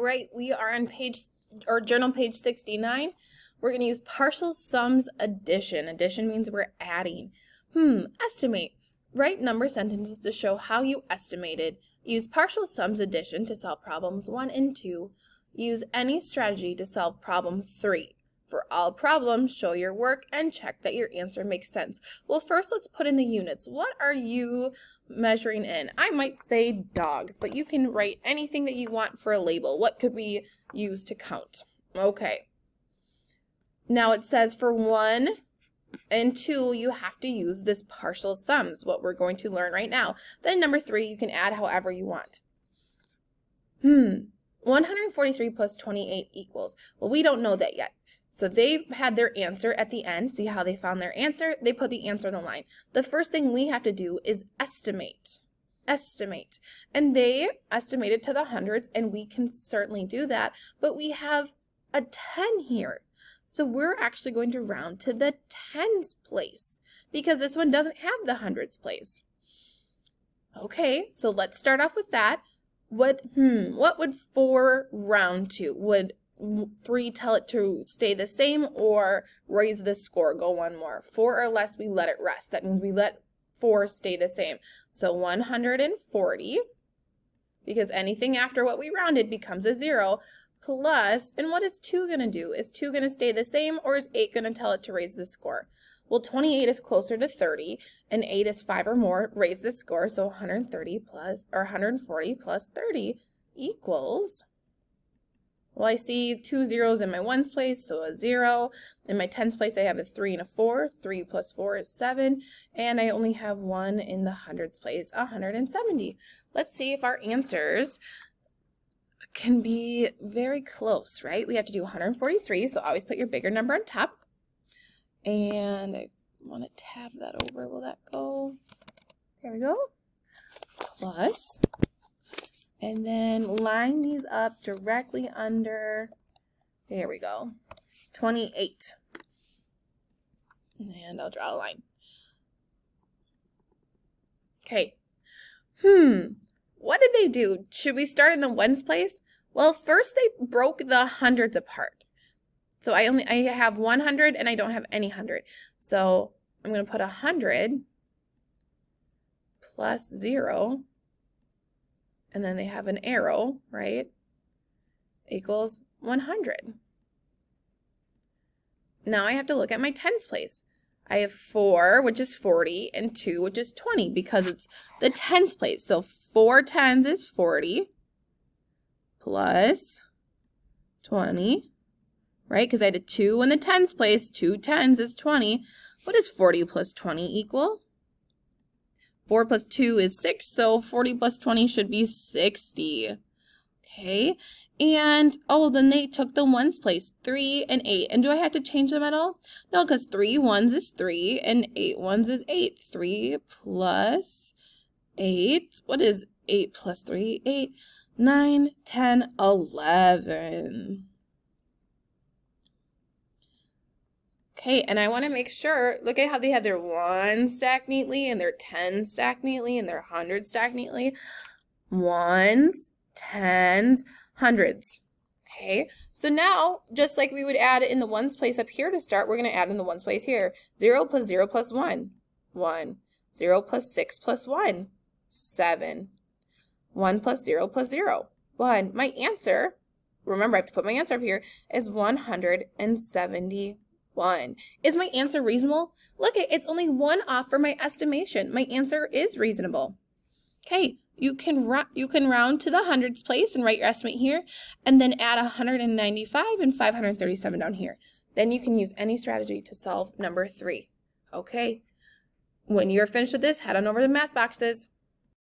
right, we are on journal page 69. We're going to use partial sums addition. Addition means we're adding. Estimate. Write number sentences to show how you estimated. Use partial sums addition to solve problems 1 and 2. Use any strategy to solve problem 3. For all problems, show your work and check that your answer makes sense. Well, first let's put in the units. What are you measuring in? I might say dogs, but you can write anything that you want for a label. What could we use to count? Okay. Now it says for 1 and 2, you have to use this partial sums, what we're going to learn right now. Then number 3, you can add however you want. 143 plus 28 equals. Well, we don't know that yet. So they had their answer at the end. See how they found their answer? They put the answer on the line. The first thing we have to do is estimate. Estimate. And they estimated to the hundreds, and we can certainly do that. But we have a 10 here. So we're actually going to round to the tens place because this one doesn't have the hundreds place. Okay, so let's start off with that. What would 4 round to? Would 3 tell it to stay the same or raise the score, go one more? 4 or less, we let it rest. That means we let 4 stay the same. So 140, because anything after what we rounded becomes a 0, plus, and what is 2 going to do? Is 2 going to stay the same, or is 8 going to tell it to raise the score? Well, 28 is closer to 30, and 8 is 5 or more, raise the score, so 140 plus 30 equals, well, I see 2 zeros in my ones place, so a 0. In my tens place, I have a 3 and a 4. 3 plus 4 is 7, and I only have 1 in the hundreds place, 170. Let's see if our answers can be very close, right? We have to do 143, so always put your bigger number on top. And I want to tab that over. Will that go? There we go. Plus. And then line these up directly under, there we go, 28. And I'll draw a line. Okay. What did they do? Should we start in the ones place? Well, first they broke the hundreds apart. So I have 100 and I don't have any 100. So I'm going to put 100 plus 0. And then they have an arrow, right? Equals 100. Now I have to look at my tens place. I have 4, which is 40, and 2, which is 20, because it's the tens place. So 4 tens is 40 plus 20, right? Because I had a 2 in the tens place. 2 tens is 20. What does 40 plus 20 equal? 4 plus 2 is 6, so 40 plus 20 should be 60. Okay, and, oh, then they took the ones place, 3 and 8. And do I have to change them at all? No, because 3 ones is 3 and 8 ones is 8. 3 plus 8, what is 8 plus 3? 8, 9, 10, 11. Okay, and I want to make sure, look at how they have their 1 stacked neatly and their 10 stacked neatly and their 100 stacked neatly. Ones, tens, hundreds. Okay, so now, just like we would add in the ones place up here to start, we're going to add in the ones place here. 0 plus 0 plus 1, 1. 0 plus 6 plus 1, 7. 1 plus 0 plus 0, 1. My answer, remember I have to put my answer up here, is 171. Is my answer reasonable? Look, it's only 1 off for my estimation. My answer is reasonable. Okay, you can round to the hundreds place and write your estimate here, and then add 195 and 537 down here. Then you can use any strategy to solve number 3. Okay, when you're finished with this, head on over to math boxes.